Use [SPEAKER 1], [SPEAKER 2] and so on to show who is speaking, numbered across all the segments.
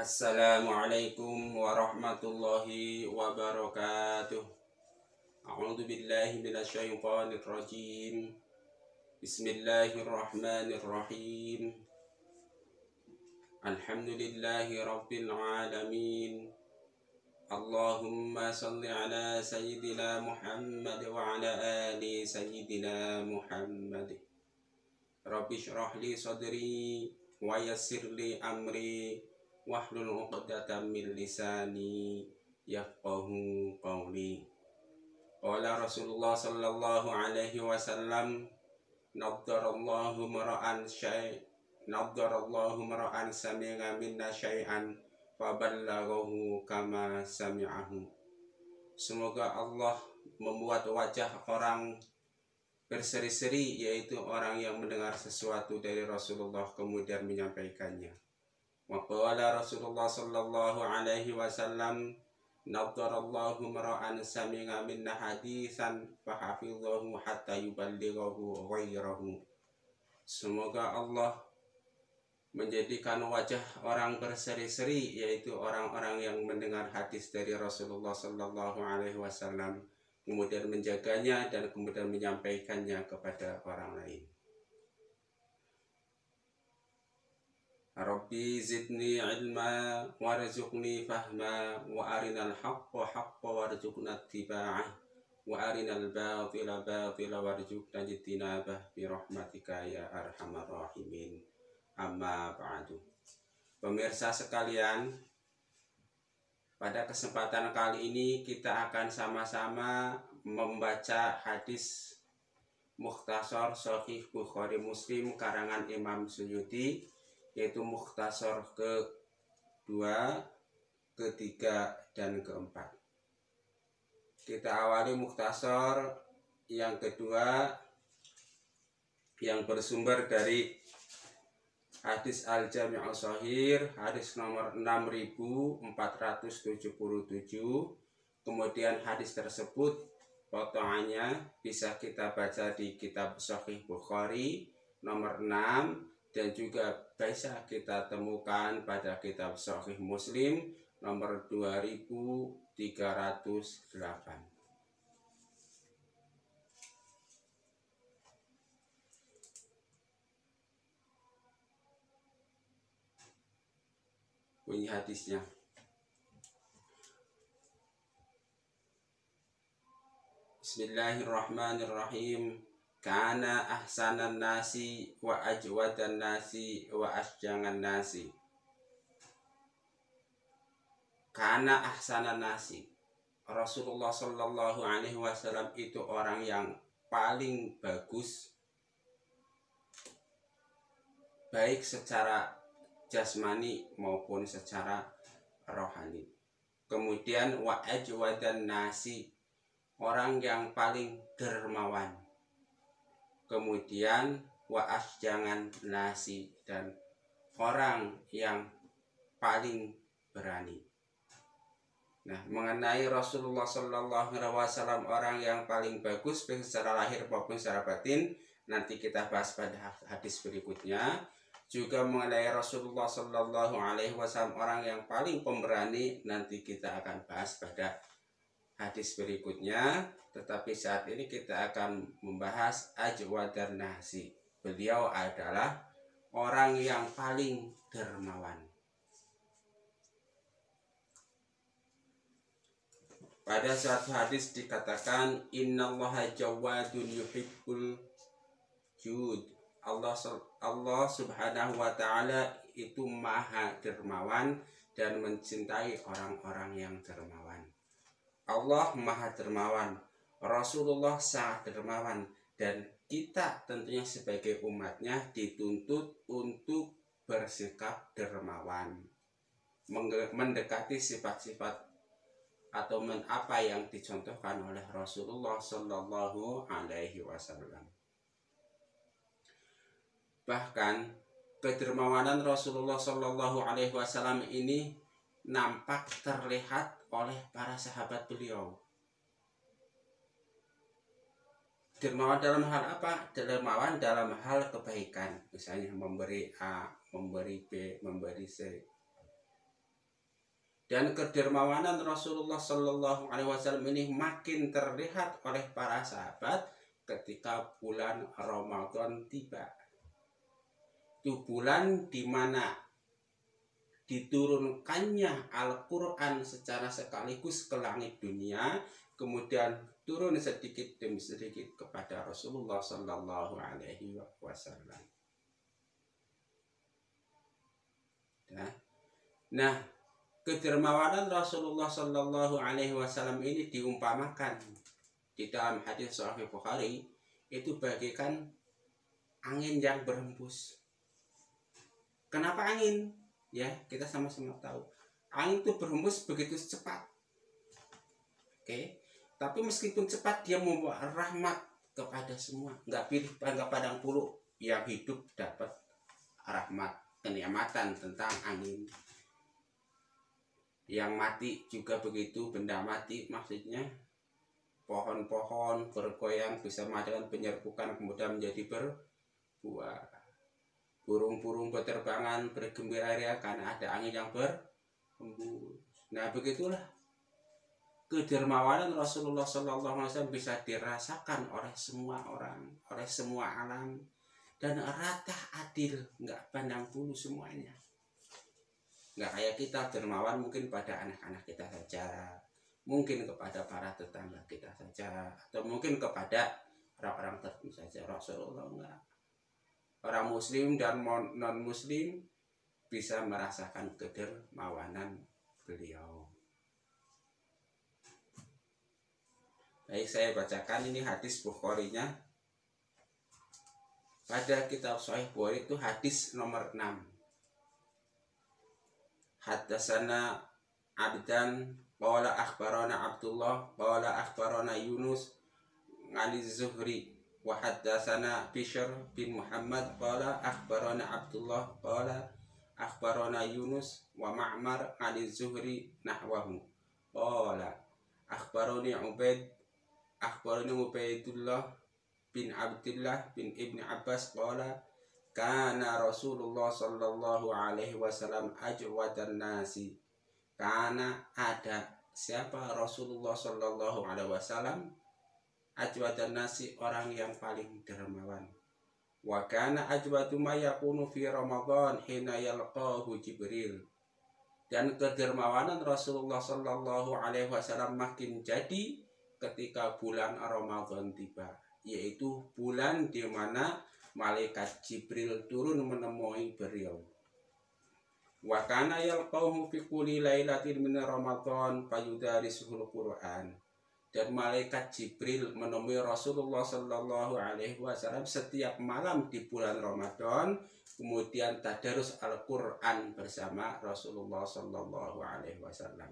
[SPEAKER 1] Assalamualaikum warahmatullahi wabarakatuh. A'udzu billahi minasyaitonir rajim. Bismillahirrahmanirrahim. Alhamdulillahi rabbil alamin. Allahumma shalli ala sayyidina Muhammad wa ala ali sayyidina Muhammad. Rabbi shrah li sadri wa yassir li amri wahlul 'uqdatam min lisani yafqahu qawli. Qala Rasulullah sallallahu alaihi wasallam, naddarallahu mar'an sami'a minna syai'an faballaghahu kama sami'ahu. Semoga Allah membuat wajah orang berseri-seri, yaitu orang yang mendengar sesuatu dari Rasulullah kemudian menyampaikannya. Wa qala Rasulullah sallallahu alaihi wasallam, naddarallahu mar'an sami'a minna hadisan fahafidhahu hatta yuballighahu ghairahu. Semoga Allah menjadikan wajah orang berseri-seri, yaitu orang-orang yang mendengar hadis dari Rasulullah sallallahu alaihi wasallam kemudian menjaganya dan kemudian menyampaikannya kepada orang lain. Rabbi zidni ilma warzuqni fahma wa arinal haqqa haqqa warzuqna ittiba'ah wa arinal batila batila warzuqna ijtinabah bi rahmatika ya arhamar rahimin. Amma ba'du. Pemirsa sekalian, pada kesempatan kali ini kita akan sama-sama membaca hadis Mukhtasar Shahih Bukhari Muslim karangan Imam Suyuti, yaitu Mukhtasar ke-2, ke-3, dan ke-4. Kita awali Mukhtasar yang kedua, yang bersumber dari hadis Al-Jami' Shahih, hadis nomor 6477. Kemudian hadis tersebut potongannya bisa kita baca di kitab Shahih Bukhari nomor 6, dan juga bisa kita temukan pada kitab Shahih Muslim nomor 2308. Bunyi hadisnya. Bismillahirrahmanirrahim. Kana ahsanan nasi wa ajwadan nasi wa asjangan nasi. Kana ahsanan nasi. Rasulullah sallallahu alaihi wasallam itu orang yang paling bagus, baik secara jasmani maupun secara rohani. Kemudian wa ajwadan nasi, orang yang paling dermawan. Kemudian wa asjangan nasi, dan orang yang paling berani. Nah, mengenai Rasulullah sallallahu alaihi wasallam orang yang paling bagus baik secara lahir maupun secara batin, nanti kita bahas pada hadis berikutnya. Juga mengenai Rasulullah sallallahu alaihi wasallam orang yang paling pemberani, nanti kita akan bahas pada hadis berikutnya. Tetapi saat ini kita akan membahas ajwadan nasi. Beliau adalah orang yang paling dermawan. Pada suatu hadis dikatakan, innallaha jawadun yuhibbul jud. Allah subhanahu wa ta'ala itu maha dermawan dan mencintai orang-orang yang dermawan. Allah maha dermawan, Rasulullah sangat dermawan, dan kita tentunya sebagai umatnya dituntut untuk bersikap dermawan, mendekati sifat-sifat atau apa yang dicontohkan oleh Rasulullah sallallahu alaihi wasallam. Bahkan kedermawanan Rasulullah sallallahu alaihi wasallam ini nampak terlihat oleh para sahabat beliau. Dermawan dalam hal apa? Dermawan dalam hal kebaikan, misalnya memberi A, memberi B, memberi C. Dan kedermawanan Rasulullah Shallallahu Alaihi Wasallam ini makin terlihat oleh para sahabat ketika bulan Ramadan tiba. Itu bulan di mana diturunkannya Al-Quran secara sekaligus ke langit dunia, kemudian turun sedikit demi sedikit kepada Rasulullah Shallallahu Alaihi Wasallam. Nah, kedermawanan Rasulullah Shallallahu Alaihi Wasallam ini diumpamakan di dalam hadis Sahih Bukhari itu bagaikan angin yang berhembus. Kenapa angin? Ya, kita sama-sama tahu. Angin itu berhembus begitu cepat. Oke. Tapi meskipun cepat, dia membawa rahmat kepada semua. Nggak pandang bulu, yang hidup dapat rahmat, kenikmatan tentang angin. Yang mati juga begitu, benda mati maksudnya. Pohon-pohon bergoyang bisa mengadakan penyerbukan kemudian menjadi berbuah. Burung-burung berterbangan bergembira ria karena ada angin yang berhembus. Nah, begitulah kedermawanan Rasulullah SAW bisa dirasakan oleh semua orang, oleh semua alam, dan rata adil, nggak pandang bulu semuanya. Nggak kayak kita dermawan mungkin pada anak-anak kita saja, mungkin kepada para tetangga kita saja, atau mungkin kepada orang-orang tertentu saja. Rasulullah enggak. Orang muslim dan non muslim bisa merasakan kedermawanan beliau. Baik, saya bacakan ini hadis Bukhari-nya. Pada kitab Sahih Bukhari itu hadis nomor 6. Haddatsana Abdan qala akhbarana Abdullah qala akhbarana Yunus an Az-Zuhri wa haddatsana Bishr bin Muhammad qala akhbarana Abdullah qala akhbarana Yunus wa Ma'mar an Az-Zuhri nahwahu qala akhbarani Ubaidullah bin Abdullah bin Ibn Abbas qala kana Rasulullah sallallahu alaihi wasallam ajwadan nasi. Karena ada siapa Rasulullah sallallahu alaihi wasallam ajwadan nasi, orang yang paling dermawan. Wa kana ajwadu ma yakunu fi Ramadan hina yalqahu Jibril. Dan kedermawanan Rasulullah sallallahu alaihi wasallam makin jadi ketika bulan Ramadan tiba, yaitu bulan di mana malaikat Jibril turun menemui beliau. Wa kana yalqahu fi kulli lailatin min Ramadan fayudarisuhul Qur'an. Dan malaikat Jibril menemui Rasulullah Sallallahu Alaihi Wasallam setiap malam di bulan Ramadan, kemudian tadarus Al-Quran bersama Rasulullah Sallallahu Alaihi Wasallam.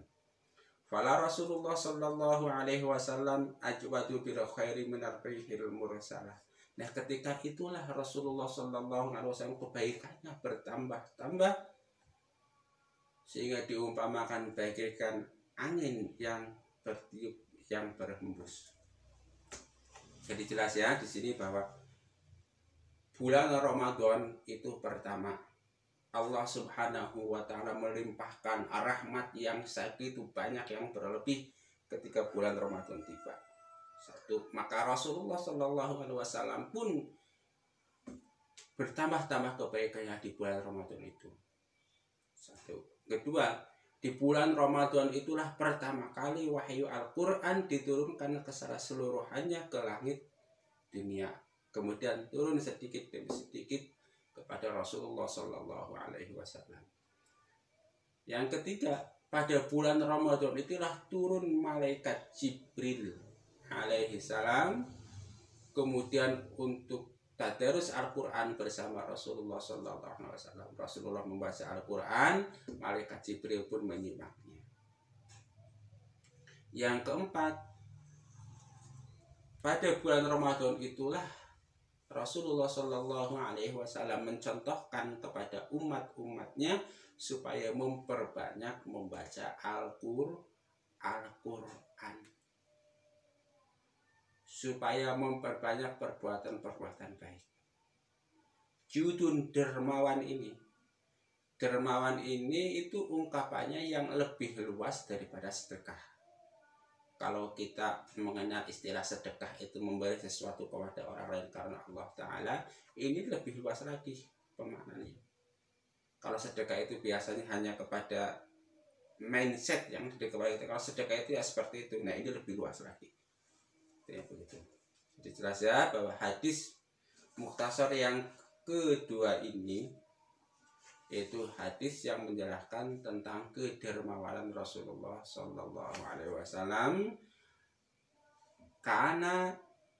[SPEAKER 1] Fala Rasulullah Sallallahu Alaihi Wasallam ajwadu bil khairi minar rihil mursalah. Nah, ketika itulah Rasulullah Sallallahu Alaihi Wasallam kebaikannya bertambah-tambah sehingga diumpamakan bagaikan angin yang bertiup, yang berhembus. Jadi jelas ya di sini bahwa bulan Ramadan itu pertama Allah Subhanahu wa taala melimpahkan rahmat yang segitu banyak yang berlebih ketika bulan Ramadan tiba. Satu, maka Rasulullah Shallallahu Alaihi Wasallam pun bertambah-tambah kebaikannya di bulan Ramadan itu. Satu. Kedua, di bulan Ramadan itulah pertama kali wahyu Al-Quran diturunkan keseluruhannya ke langit dunia. Kemudian turun sedikit demi sedikit kepada Rasulullah Sallallahu Alaihi Wasallam. Yang ketiga, pada bulan Ramadan itulah turun malaikat Jibril alaihi salam, kemudian untuk tadarus Al-Quran bersama Rasulullah Sallallahu Alaihi Wasallam. Rasulullah membaca Al-Quran, malaikat Jibril pun menyimaknya. Yang keempat, pada bulan Ramadan itulah Rasulullah Sallallahu Alaihi Wasallam mencontohkan kepada umat-umatnya supaya memperbanyak membaca Al-Quran, supaya memperbanyak perbuatan-perbuatan baik. Judun dermawan ini dermawan ini itu ungkapannya yang lebih luas daripada sedekah. Kalau kita mengenal istilah sedekah itu memberi sesuatu kepada orang lain karena Allah Ta'ala, ini lebih luas lagi pemaknaannya. Kalau sedekah itu biasanya hanya kepada mindset yang kepada kita. Kalau sedekah itu ya seperti itu. Nah, ini lebih luas lagi. Ya, begitu. Jadi jelas ya bahwa hadis mukhtasar yang kedua ini yaitu hadis yang menjelaskan tentang kedermawanan Rasulullah Shallallahu Alaihi Wasallam. Karena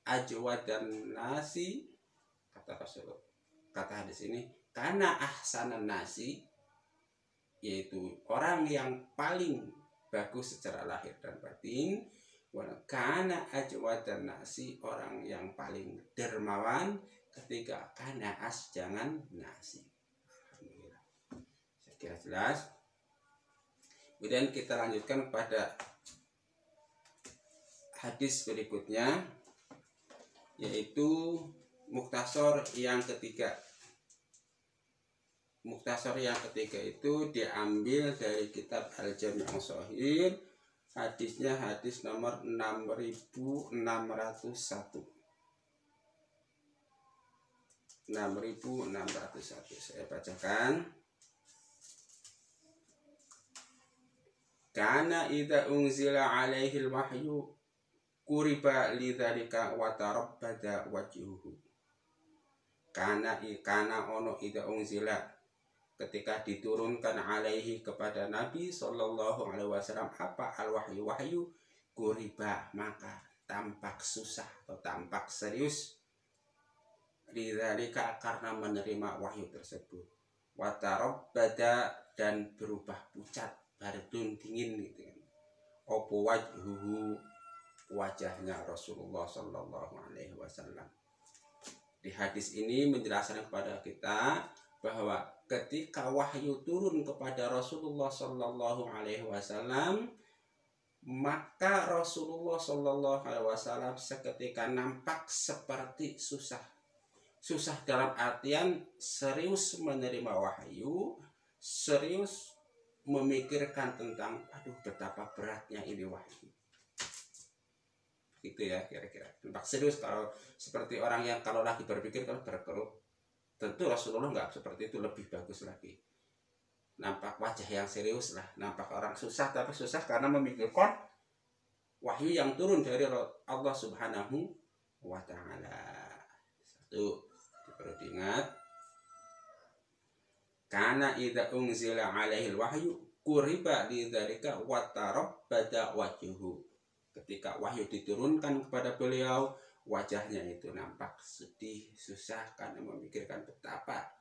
[SPEAKER 1] ajwadan nasi, kata Rasulullah, kata hadis ini, karena ahsanan nasi, yaitu orang yang paling bagus secara lahir dan batin. Karena ajwadan nasi, orang yang paling dermawan. Ketiga, karena asjangan nasi. Kira jelas. Kemudian kita lanjutkan pada hadis berikutnya, yaitu mukhtasar yang ketiga. Mukhtasar yang ketiga itu diambil dari kitab Al-Jami' Shahih. Hadisnya hadis nomor 6601. 6601 saya bacakan. Kana idza unzila alaihi al-wahyu kuriba lidzalika wa tarabbada wajhuhu. Kana ono idza unzila, ketika diturunkan alaihi kepada Nabi sallallahu alaihi wasallam apa al-wahyu, kuriba maka tampak susah atau tampak serius, lidzalika karena menerima wahyu tersebut, wa tarabbada dan berubah pucat, bardun dingin gitu kan. Opo wajhuhu, wajahnya Rasulullah Sallallahu Alaihi Wasallam. Di hadis ini menjelaskan kepada kita bahwa ketika wahyu turun kepada Rasulullah Sallallahu Alaihi Wasallam, maka Rasulullah Sallallahu Alaihi Wasallam seketika nampak seperti susah. Susah dalam artian serius menerima wahyu, serius memikirkan tentang betapa beratnya ini wahyu. Gitu ya kira-kira. Nampak serius kalau seperti orang yang kalau lagi berpikir kalau berkeluh. Tentu Rasulullah nggak seperti itu, lebih bagus lagi. Nampak wajah yang serius lah, nampak orang susah, tapi susah karena memikirkan wahyu yang turun dari Allah Subhanahu wa Ta'ala. Satu, perlu diingat. Karena idza unzila alaihi wahyu kuriba lidzalika wa tarabbada wajhuhu. Ketika wahyu diturunkan kepada beliau, wajahnya itu nampak sedih, susah karena memikirkan betapa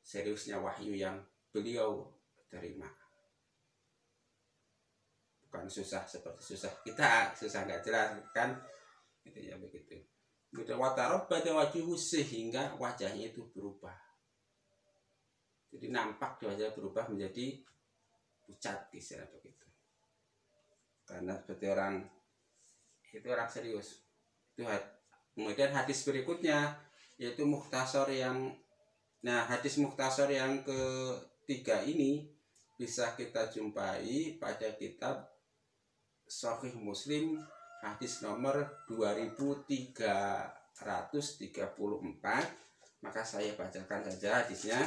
[SPEAKER 1] seriusnya wahyu yang beliau terima. Bukan susah seperti susah kita, susah nggak jelas kan? Itu ya begitu. Begitu wa tarabbada wajhuhu, sehingga wajahnya itu berubah. Jadi nampak wajah berubah menjadi pucat, istilah begitu. Karena seperti orang serius. Itu kemudian hadis berikutnya yaitu mukhtasar yang hadis mukhtasar yang ketiga ini bisa kita jumpai pada kitab Sahih Muslim hadis nomor 2334. Maka saya bacakan saja hadisnya.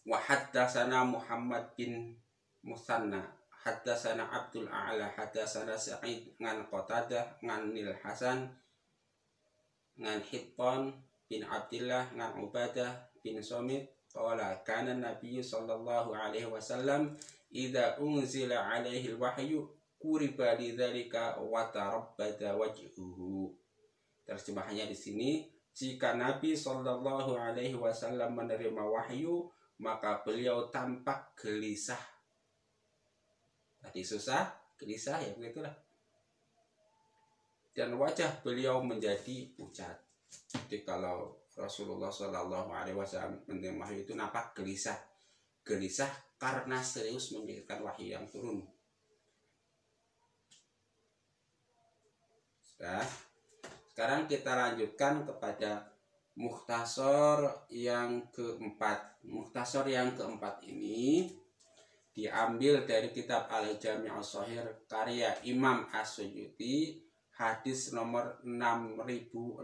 [SPEAKER 1] Wa haddatsana Muhammad bin Musanna haddatsana Abdul A'la haddatsana Sa'id ngan Qatadah ngan Nil Hasan ngan Hittan bin Abdullah ngan Ubadah bin Samit qala kana Nabi sallallahu alaihi wasallam idza unzila alaihi al-wahyu kuriba lidzalika wa tarabbada wajhuhu. Terjemahannya di sini, jika Nabi sallallahu alaihi wasallam menerima wahyu, maka beliau tampak gelisah. Tadi susah, gelisah ya begitulah. Dan wajah beliau menjadi pucat. Jadi kalau Rasulullah Shallallahu Alaihi Wasallam menerima wahyu itu nampak gelisah, gelisah karena serius memikirkan wahyu yang turun. Sudah. Sekarang kita lanjutkan kepada Mukhtasar yang keempat. Mukhtasar yang keempat ini diambil dari kitab Al-Jami' As-Shahih karya Imam As-Suyuti, hadis nomor 6600.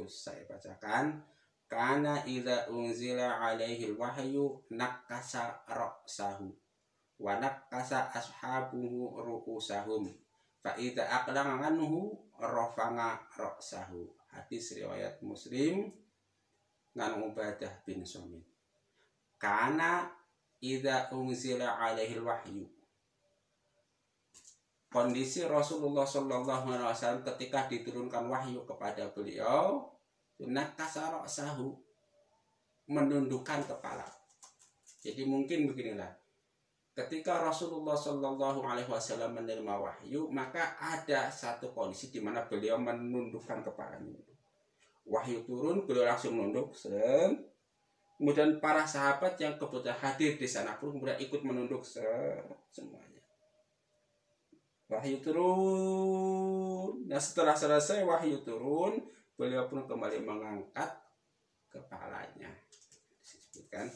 [SPEAKER 1] Saya bacakan. Kana idza unzila alaihi wahyu nakasa ra'sahu wa nakasa ashabuhu ru'usahum fa idza aqlama anhu rafanga ra'sahu. Hadis riwayat Muslim ngan Ubadah bin Samit. Kana idza unzila alaihi wahyu. Kondisi Rasulullah sallallahu alaihi wasallam ketika diturunkan wahyu kepada beliau, nakasa ra'sahu, menundukkan kepala. Jadi mungkin beginilah. Ketika Rasulullah sallallahu alaihi wasallam menerima wahyu, maka ada satu kondisi di mana beliau menundukkan kepalanya. Wahyu turun, beliau langsung nunduk, kemudian para sahabat yang kebetulan hadir di sana pun kemudian ikut menunduk semuanya. Wahyu turun. Nah, setelah selesai wahyu turun, beliau pun kembali mengangkat kepalanya. Disebutkan,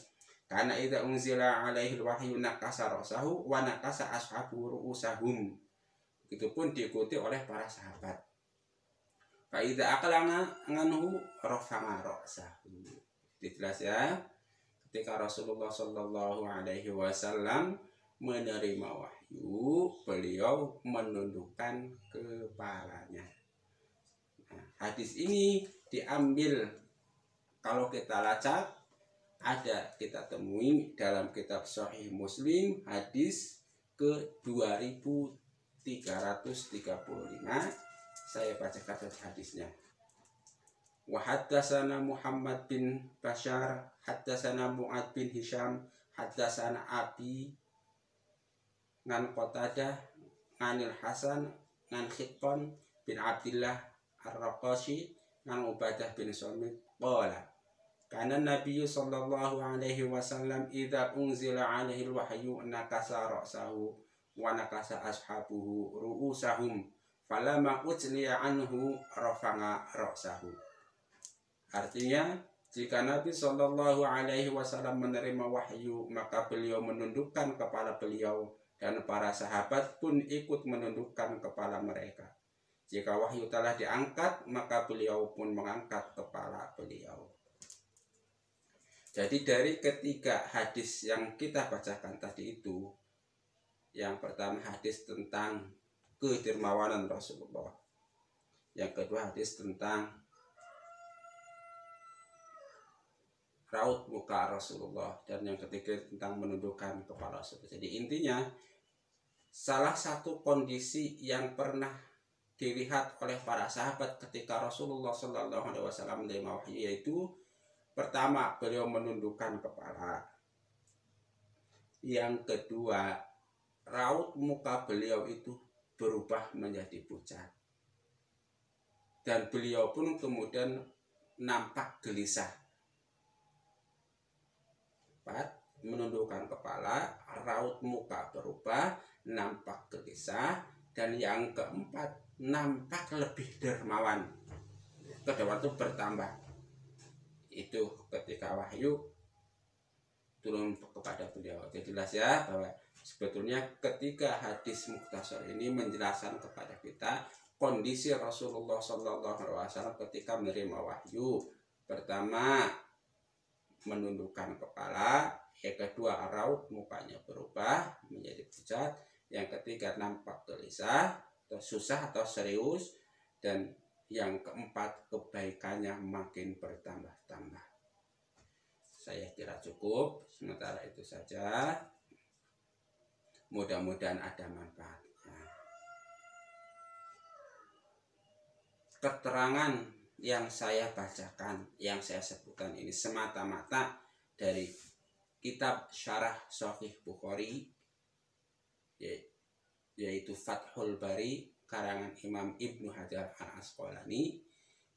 [SPEAKER 1] karena idza unzila alaihi wahyu nakasa ra'sahu wa nakasa ashabu ru'usahum. Itu pun diikuti oleh para sahabat. Fa idza aqlama anhu rafa'a ra'sahu. Jelas ya. Ketika Rasulullah sallallahu alaihi wasallam menerima wahyu, beliau menundukkan kepalanya. Nah, hadis ini diambil, kalau kita lacak, ada kita temui dalam kitab Sahih Muslim, hadis ke 2335. Saya bacakan hadisnya. Wa haddatsana Muhammad bin Bashar, haddatsana Mu'ad bin Hisham, haddatsana Abi ngan Qatadah nganil Hasan ngan Khiton bin Abdillah Ar-Raqashi ngan Ubadah bin Samit qala kana Nabi sallallahu alaihi wasallam idza unzila alaihi al-wahyu nakasa ra'sahu wa nakasa ashabuhu ru'usahum falamma utliya anhu rafa'a ra'sahu. Artinya, jika Nabi sallallahu alaihi wasallam menerima wahyu, maka beliau menundukkan kepala beliau dan para sahabat pun ikut menundukkan kepala mereka. Jika wahyu telah diangkat, maka beliau pun mengangkat kepala beliau. Jadi dari ketiga hadis yang kita bacakan tadi itu, yang pertama hadis tentang kedermawanan Rasulullah, yang kedua hadis tentang raut muka Rasulullah, dan yang ketiga tentang menundukkan kepala Rasulullah. Jadi intinya, salah satu kondisi yang pernah dilihat oleh para sahabat ketika Rasulullah Shallallahu Alaihi Wasallam menerima wahyu, yaitu pertama beliau menundukkan kepala, yang kedua raut muka beliau itu berubah menjadi pucat, dan beliau pun kemudian nampak gelisah. Menundukkan kepala, raut muka berubah, nampak gelisah, dan yang keempat nampak lebih dermawan. Kedermawan itu bertambah. Itu ketika wahyu turun kepada beliau. Jadi jelas ya bahwa sebetulnya ketika hadis Mukhtasar ini menjelaskan kepada kita kondisi Rasulullah SAW ketika menerima wahyu. Pertama, menundukkan kepala, yang kedua raut mukanya berubah menjadi pucat, yang ketiga nampak gelisah atau susah atau serius, dan yang keempat kebaikannya makin bertambah-tambah. Saya kira cukup sementara itu saja, mudah-mudahan ada manfaatnya. Keterangan yang saya bacakan, yang saya sebutkan ini semata-mata dari kitab Syarah Sahih Bukhari, yaitu Fathul Bari karangan Imam Ibnu Hajar Al-Asqalani,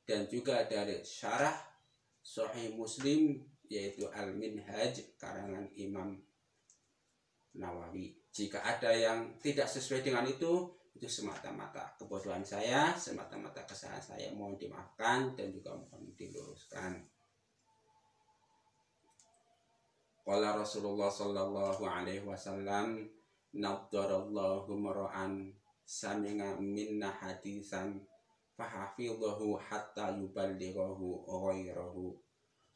[SPEAKER 1] dan juga dari Syarah Sahih Muslim yaitu Al-Minhaj karangan Imam Nawawi. Jika ada yang tidak sesuai dengan itu semata-mata kebodohan saya, semata-mata kesalahan saya, mohon dimaafkan dan juga mohon diluruskan. Qala Rasulullah sallallahu alaihi wasallam, naddarallahu mar'an sami'a minna hadisan fahafidhahu hatta yuballighahu ghairahu.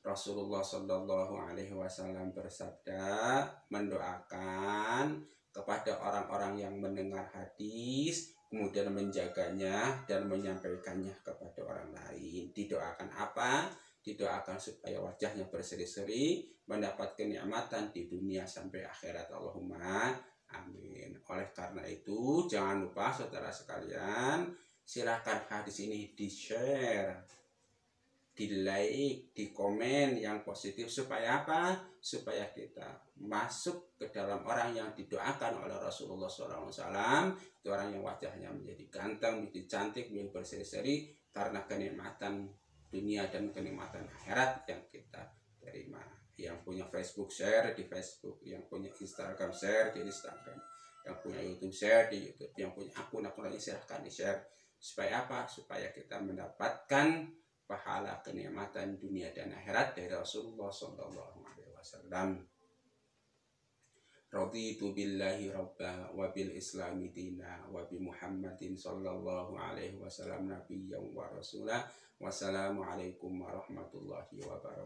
[SPEAKER 1] Rasulullah sallallahu alaihi wasallam bersabda, mendoakan kepada orang-orang yang mendengar hadis kemudian menjaganya dan menyampaikannya kepada orang lain. Didoakan apa? Didoakan supaya wajahnya berseri-seri, mendapat kenikmatan di dunia sampai akhirat. Allahumma amin. Oleh karena itu, jangan lupa saudara sekalian, silakan hadis ini di-share, di-like, di komen yang positif. Supaya apa? Supaya kita masuk ke dalam orang yang didoakan oleh Rasulullah SAW. Itu orang yang wajahnya menjadi ganteng, menjadi cantik, menjadi berseri-seri karena kenikmatan dunia dan kenikmatan akhirat yang kita terima. Yang punya Facebook share di Facebook, yang punya Instagram share di Instagram, yang punya YouTube share di YouTube, yang punya akun-akun lain silahkan di-share. Supaya apa? Supaya kita mendapatkan pahala kenikmatan dunia dan akhirat dari Rasulullah SAW. Raditu billahi rabba wa bil islami dina wa bi Muhammadin sallallahu alaihi wasallam nabiyyan wa rasulah. Wassalamualaikum warahmatullahi wabarakatuh.